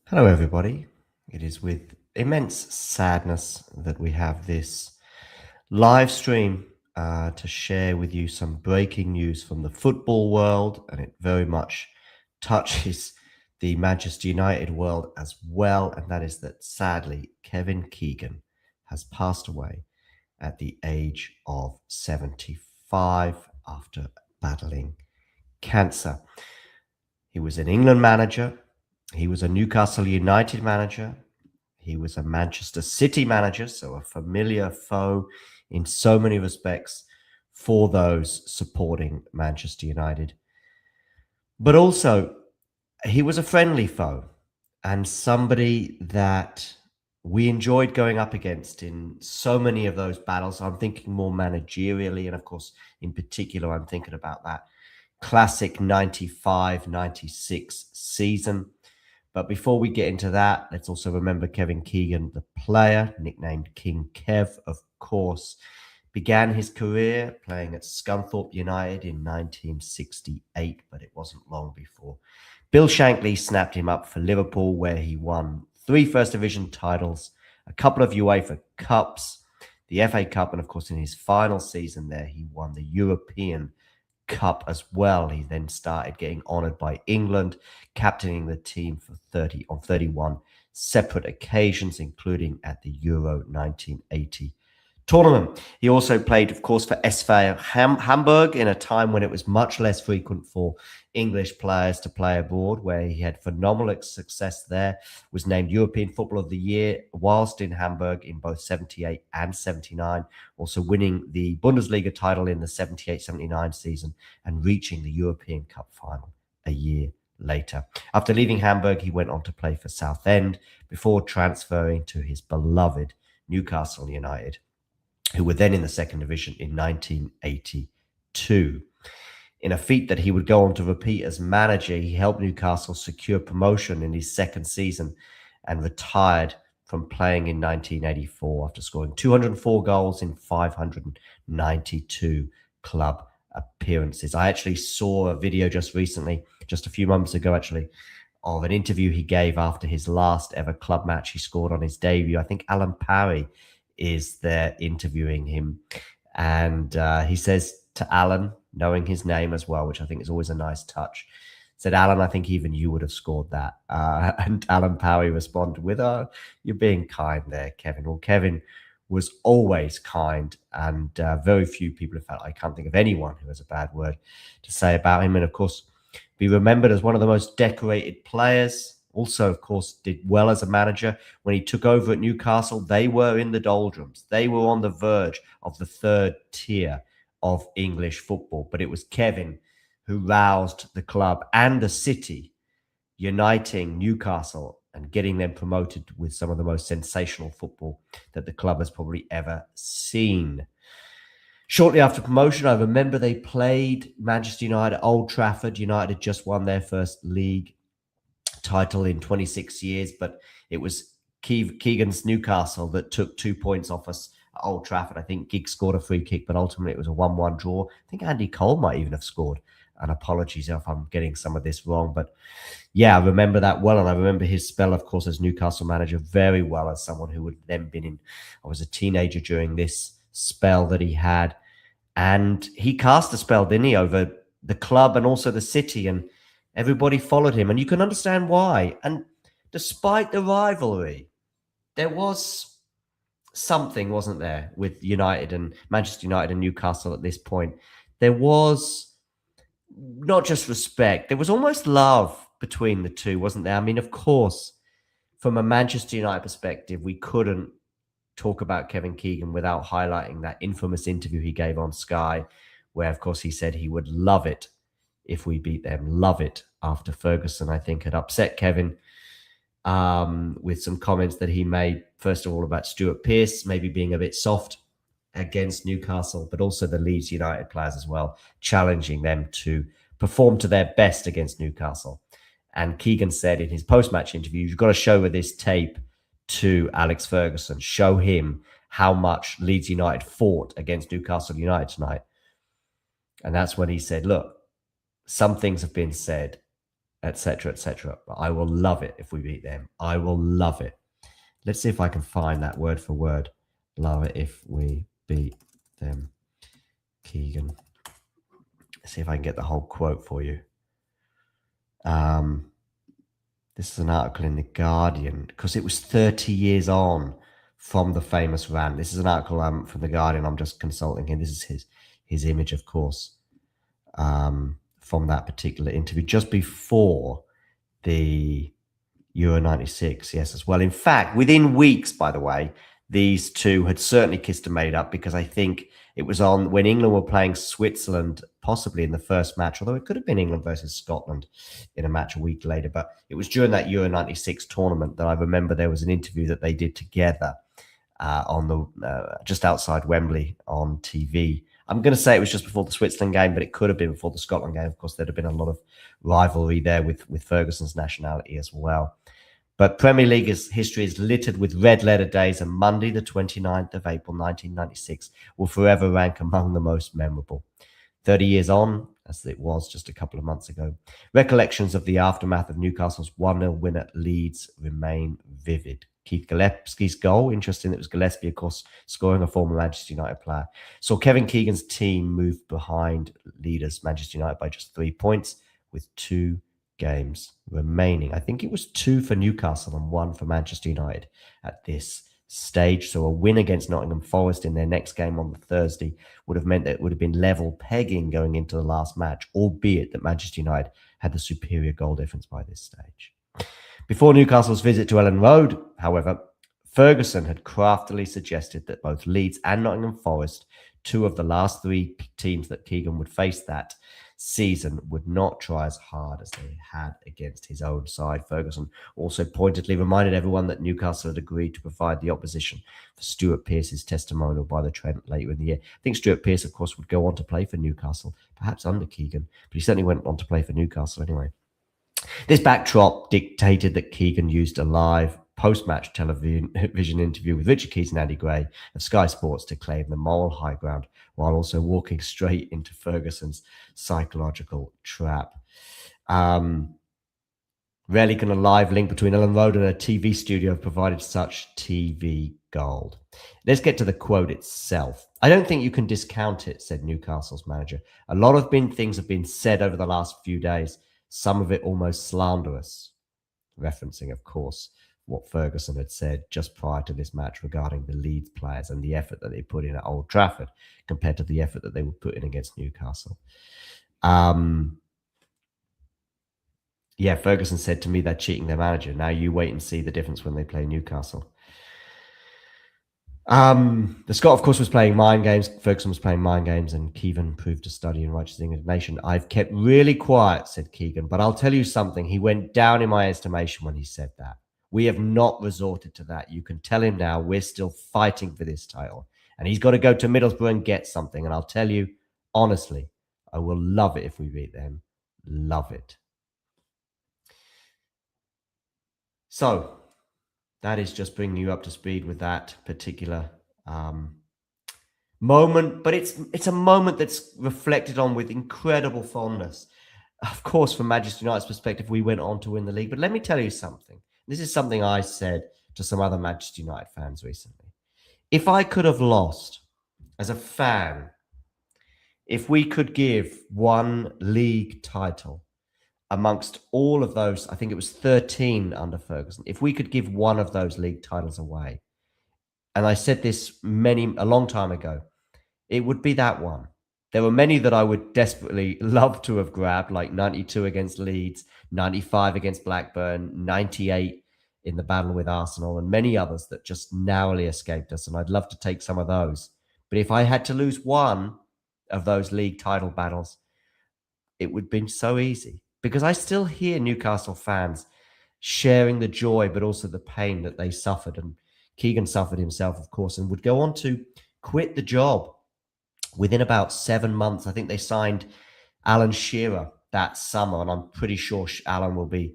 Hello, everybody. It is with immense sadness that we have this live stream to share with you some breaking news from the football world, and it very much touches the Manchester United world as well. And that is that sadly, Kevin Keegan has passed away at the age of 75 after battling cancer. He was an England manager. He was a Newcastle United manager. He was a Manchester City manager, so a familiar foe in so many respects for those supporting Manchester United. But also, he was a friendly foe and somebody that we enjoyed going up against in so many of those battles. I'm thinking more managerially, and of course, in particular, I'm thinking about that classic 95-96 season. But before we get into that, let's also remember Kevin Keegan, the player, nicknamed King Kev, of course, began his career playing at Scunthorpe United in 1968, but it wasn't long before Bill Shankly snapped him up for Liverpool, where he won 3 First Division titles, a couple of UEFA Cups, the FA Cup, and of course in his final season there, he won the European Cup as well. He then started getting honoured by England, captaining the team for 31 separate occasions, including at the Euro 1980 tournament. He also played, of course, for SV Hamburg in a time when it was much less frequent for English players to play abroad, where he had phenomenal success there, was named European Footballer of the Year whilst in Hamburg in both 78 and 79, also winning the Bundesliga title in the 78-79 season and reaching the European Cup final a year later. After leaving Hamburg, he went on to play for Southend before transferring to his beloved Newcastle United, who were then in the second division in 1982. In a feat that he would go on to repeat as manager, he helped Newcastle secure promotion in his second season and retired from playing in 1984 after scoring 204 goals in 592 club appearances. I actually saw a video just recently, just a few months ago actually, of an interview he gave after his last ever club match he scored on his debut. I think Alan Parry is there interviewing him. And he says to Alan, knowing his name as well, which I think is always a nice touch, said, "Alan, I think even you would have scored that." And Alan Powie responded with, "Oh, you're being kind there, Kevin." Well, Kevin was always kind, and very few people, in fact, I can't think of anyone who has a bad word to say about him. And of course, be remembered as one of the most decorated players. Also, of course, did well as a manager. When he took over at Newcastle, they were in the doldrums. They were on the verge of the third tier of English football. But it was Kevin who roused the club and the city, uniting Newcastle and getting them promoted with some of the most sensational football that the club has probably ever seen. Shortly after promotion, I remember they played Manchester United at Old Trafford. United had just won their first league title in 26 years, but it was Keegan's Newcastle that took 2 points off us at Old Trafford. I think Giggs scored a free kick, but ultimately it was a 1-1 draw. I think Andy Cole might even have scored. And apologies if I'm getting some of this wrong. But yeah, I remember that well. And I remember his spell, of course, as Newcastle manager very well, as someone who had then been in, I was a teenager during this spell that he had. And he cast a spell, didn't he, over the club and also the city. And everybody followed him. And you can understand why. And despite the rivalry, there was something, wasn't there, with United and Manchester United and Newcastle at this point. There was not just respect, there was almost love between the two, wasn't there? I mean, of course, from a Manchester United perspective, we couldn't talk about Kevin Keegan without highlighting that infamous interview he gave on Sky, where, of course, he said he would love it if we beat them. Love it, after Ferguson, I think, had upset Kevin with some comments that he made, first of all, about Stuart Pearce maybe being a bit soft against Newcastle, but also the Leeds United players as well, challenging them to perform to their best against Newcastle. And Keegan said in his post-match interview, "You've got to show with this tape to Alex Ferguson, show him how much Leeds United fought against Newcastle United tonight." And that's when he said, "Look, some things have been said, etc., etc. But I will love it if we beat them. I will love it. Let's see if I can find that word for word. Love it if we beat them, Keegan. Let's see if I can get the whole quote for you. This is an article in The Guardian because it was 30 years on from the famous rant. This is an article from The Guardian. I'm just consulting him. This is his image, of course, from that particular interview just before the Euro 96, yes, as well. In fact, within weeks, by the way, these two had certainly kissed and made up because I think it was on when England were playing Switzerland, possibly in the first match, although it could have been England versus Scotland in a match a week later. But it was during that Euro 96 tournament that I remember there was an interview that they did together on the just outside Wembley on TV. I'm going to say it was just before the Switzerland game, but it could have been before the Scotland game. Of course, there'd have been a lot of rivalry there with Ferguson's nationality as well. But Premier League history is littered with red letter days, and Monday, the 29th of April, 1996, will forever rank among the most memorable. 30 years on, as it was just a couple of months ago, recollections of the aftermath of Newcastle's 1-0 win at Leeds remain vivid. Keith Gillespie's goal, interesting, it was Gillespie, of course, scoring, a former Manchester United player, saw Kevin Keegan's team move behind leaders Manchester United by just 3 points with 2 games remaining. I think it was 2 for Newcastle and 1 for Manchester United at this stage. So a win against Nottingham Forest in their next game on the Thursday would have meant that it would have been level pegging going into the last match, albeit that Manchester United had the superior goal difference by this stage. Before Newcastle's visit to Ellen Road, however, Ferguson had craftily suggested that both Leeds and Nottingham Forest, 2 of the last 3 teams that Keegan would face that season, would not try as hard as they had against his own side. Ferguson also pointedly reminded everyone that Newcastle had agreed to provide the opposition for Stuart Pearce's testimonial by the Trent later in the year. I think Stuart Pearce, of course, would go on to play for Newcastle, perhaps under Keegan, but he certainly went on to play for Newcastle anyway. This backdrop dictated that Keegan used a live post-match television interview with Richard Keys and Andy Gray of Sky Sports to claim the moral high ground, while also walking straight into Ferguson's psychological trap. Rarely can a live link between Ellen Road and a TV studio have provided such TV gold. Let's get to the quote itself. I don't think you can discount it, said Newcastle's manager. A lot of things have been said over the last few days, some of it almost slanderous, referencing, of course, what Ferguson had said just prior to this match regarding the Leeds players and the effort that they put in at Old Trafford compared to the effort that they would put in against Newcastle. Ferguson said to me they're cheating their manager. Now you wait and see the difference when they play Newcastle. The Scot, of course, was playing mind games. Ferguson was playing mind games, and Keegan proved to study in righteous indignation. I've kept really quiet, said Keegan, but I'll tell you something. He went down in my estimation when he said that. We have not resorted to that. You can tell him now we're still fighting for this title, and he's got to go to Middlesbrough and get something. And I'll tell you, honestly, I will love it if we beat them. Love it. So that is just bringing you up to speed with that particular moment. But it's a moment that's reflected on with incredible fondness. Of course, from Manchester United's perspective, we went on to win the league. But let me tell you something. This is something I said to some other Manchester United fans recently. If I could have lost as a fan, if we could give one league title amongst all of those, I think it was 13 under Ferguson, if we could give one of those league titles away, and I said this a long time ago, it would be that one. There were many that I would desperately love to have grabbed, like 92 against Leeds, 95 against Blackburn, 98 in the battle with Arsenal, and many others that just narrowly escaped us, and I'd love to take some of those. But if I had to lose one of those league title battles, it would have been so easy. Because I still hear Newcastle fans sharing the joy, but also the pain that they suffered. And Keegan suffered himself, of course, and would go on to quit the job within about 7 months. I think they signed Alan Shearer that summer, and I'm pretty sure Alan will be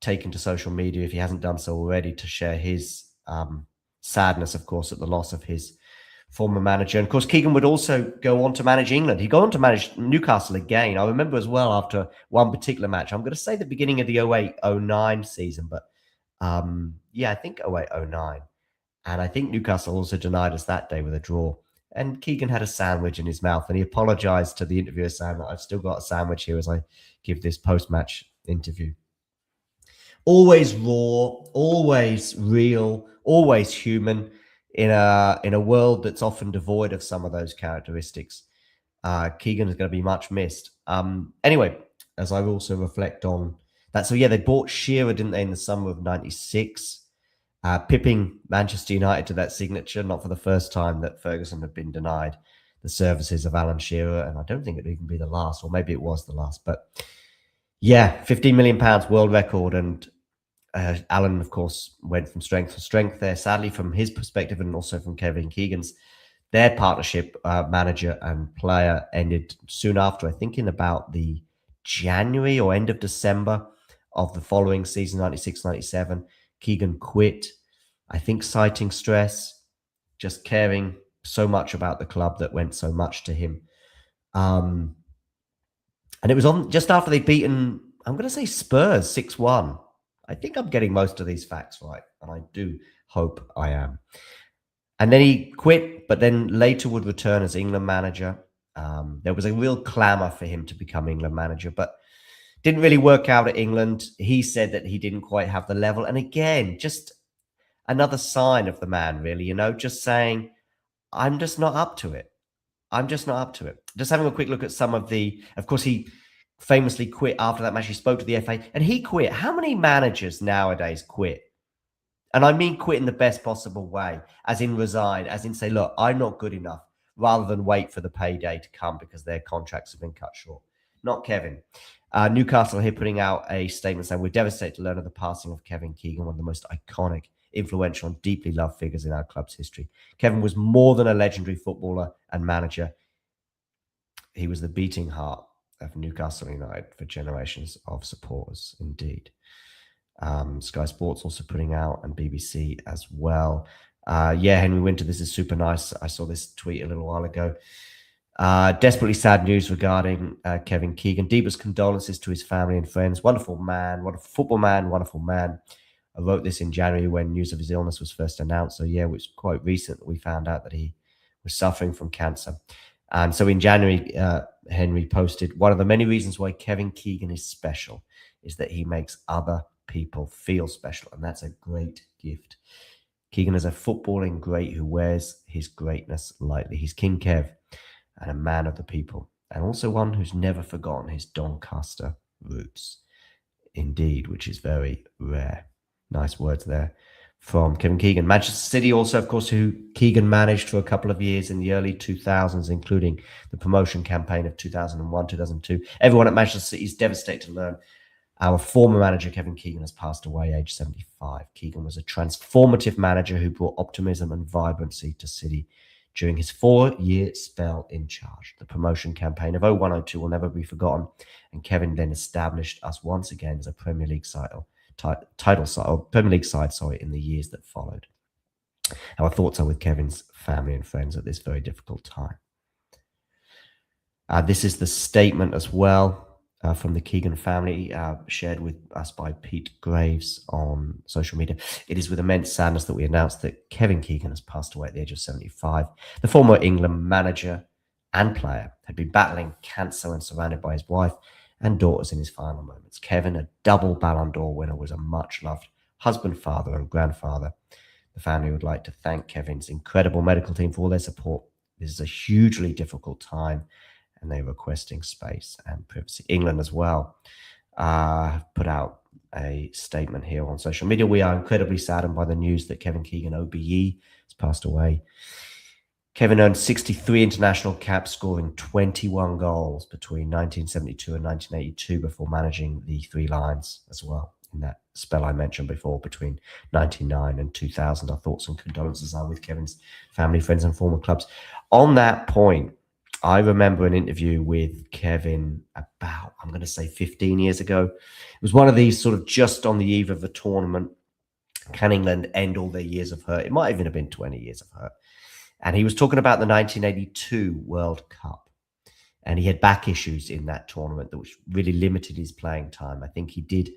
taken to social media, if he hasn't done so already, to share his sadness, of course, at the loss of his former manager. And of course, Keegan would also go on to manage England. He'd go on to manage Newcastle again. I remember as well after one particular match, I'm going to say the beginning of the 08-09 season, but yeah, I think 08-09. And I think Newcastle also denied us that day with a draw. And Keegan had a sandwich in his mouth and he apologized to the interviewer saying that I've still got a sandwich here as I give this post-match interview. Always raw, always real, always human in a world that's often devoid of some of those characteristics. Keegan is going to be much missed. Anyway, as I also reflect on that, so yeah, they bought Shearer, didn't they, in the summer of '96, pipping Manchester United to that signature, not for the first time that Ferguson had been denied the services of Alan Shearer, and I don't think it'd even be the last, or maybe it was the last, but yeah, £15 million world record, and Alan, of course, went from strength to strength there. Sadly, from his perspective and also from Kevin Keegan's, their partnership, manager and player, ended soon after, I think in about the January or end of December of the following season, 96-97. Keegan quit, I think citing stress, just caring so much about the club that went so much to him. And it was on just after they'd beaten, I'm going to say Spurs 6-1. I think I'm getting most of these facts right, and I do hope I am. And then he quit, but then later would return as England manager. There was a real clamour for him to become England manager, but didn't really work out at England. He said that he didn't quite have the level. And again, just another sign of the man, really, just saying, I'm just not up to it. I'm just not up to it. Just having a quick look at some of course, he famously quit after that match. He spoke to the FA and he quit. How many managers nowadays quit? And I mean quit in the best possible way, as in resign, as in say, look, I'm not good enough, rather than wait for the payday to come because their contracts have been cut short. Not Kevin. Newcastle here putting out a statement saying, we're devastated to learn of the passing of Kevin Keegan, one of the most iconic, influential and deeply loved figures in our club's history. Kevin was more than a legendary footballer and manager. He was the beating heart of Newcastle United for generations of supporters, indeed. Sky Sports also putting out, and BBC as well. Yeah, Henry Winter, this is super nice. I saw this tweet a little while ago. Desperately sad news regarding Kevin Keegan. Deepest condolences to his family and friends. Wonderful man, wonderful football man, wonderful man. I wrote this in January when news of his illness was first announced. So yeah, it was quite recent that we found out that he was suffering from cancer. And so in January, Henry posted, one of the many reasons why Kevin Keegan is special is that he makes other people feel special. And that's a great gift. Keegan is a footballing great who wears his greatness lightly. He's King Kev and a man of the people, and also one who's never forgotten his Doncaster roots. Indeed, which is very rare. Nice words there from Kevin Keegan. Manchester City also, of course, who Keegan managed for a couple of years in the early 2000s, including the promotion campaign of 2001, 2002. Everyone at Manchester City is devastated to learn our former manager, Kevin Keegan, has passed away, age 75. Keegan was a transformative manager who brought optimism and vibrancy to City during his 4-year spell in charge. The promotion campaign of 01-02 will never be forgotten, and Kevin then established us once again as a Premier League side, Premier League side, in the years that followed. Our thoughts are with Kevin's family and friends at this very difficult time. This is the statement as well from the Keegan family, shared with us by Pete Graves on social media. It is with immense sadness that we announce that Kevin Keegan has passed away at the age of 75. The former England manager and player had been battling cancer and surrounded by his wife and daughters in his final moments. Kevin, a double Ballon d'Or winner, was a much-loved husband, father and grandfather. The family would like to thank Kevin's incredible medical team for all their support. This is a hugely difficult time, and they're requesting space and privacy. England as well put out a statement here on social media. We are incredibly saddened by the news that Kevin Keegan, OBE, has passed away. Kevin earned 63 international caps, scoring 21 goals between 1972 and 1982 before managing the Three Lions as well in that spell I mentioned before between 99 and 2000. Our thoughts and condolences are with Kevin's family, friends and former clubs. On that point, I remember an interview with Kevin about, I'm going to say 15 years ago. It was one of these sort of just on the eve of the tournament. Can England end all their years of hurt? It might even have been 20 years of hurt. And he was talking about the 1982 World Cup. And he had back issues in that tournament that which really limited his playing time. I think he did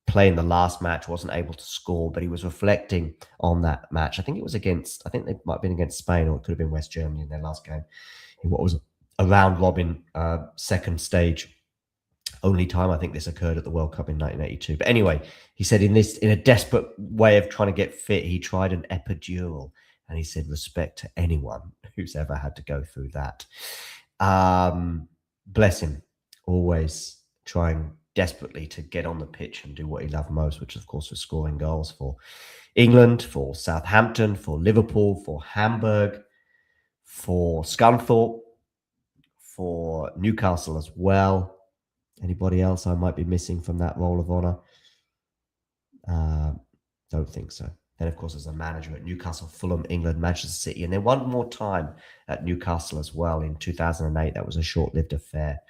play in the last match, wasn't able to score, but he was reflecting on that match. I think they might have been against Spain, or it could have been West Germany in their last game, in what was a round robin second stage. Only time I think this occurred at the World Cup in 1982. But anyway, he said in a desperate way of trying to get fit, he tried an epidural, and he said respect to anyone who's ever had to go through that. Bless him, always trying desperately to get on the pitch and do what he loved most, which of course was scoring goals for England, for Southampton, for Liverpool, for Hamburg, for Scunthorpe, for Newcastle as well. Anybody else I might be missing from that Roll of Honour? Don't think so. Then, of course, as a manager at Newcastle, Fulham, England, Manchester City, and then one more time at Newcastle as well in 2008. That was a short-lived affair.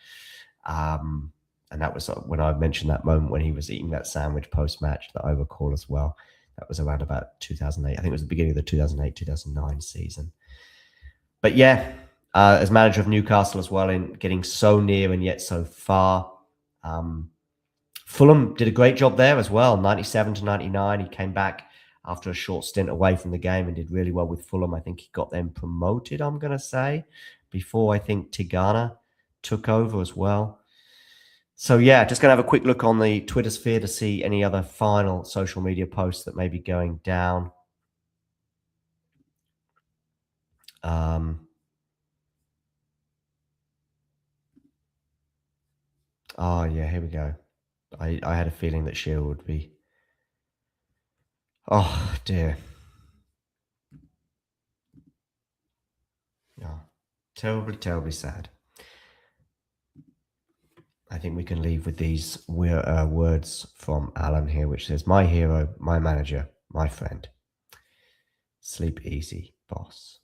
And that was when I mentioned that moment when he was eating that sandwich post-match that I recall as well. That was around about 2008. I think it was the beginning of the 2008-2009 season. But yeah, as manager of Newcastle as well, in getting so near and yet so far. Fulham did a great job there as well, 97 to 99. He came back after a short stint away from the game and did really well with Fulham. I think he got them promoted, I'm going to say, before I think Tigana took over as well. So yeah, just going to have a quick look on the Twitter sphere to see any other final social media posts that may be going down. Oh yeah, here we go. I had a feeling that Shearer would be. Oh dear. Oh, terribly, terribly sad. I think we can leave with these words from Alan here, which says, "My hero, my manager, my friend. Sleep easy, boss."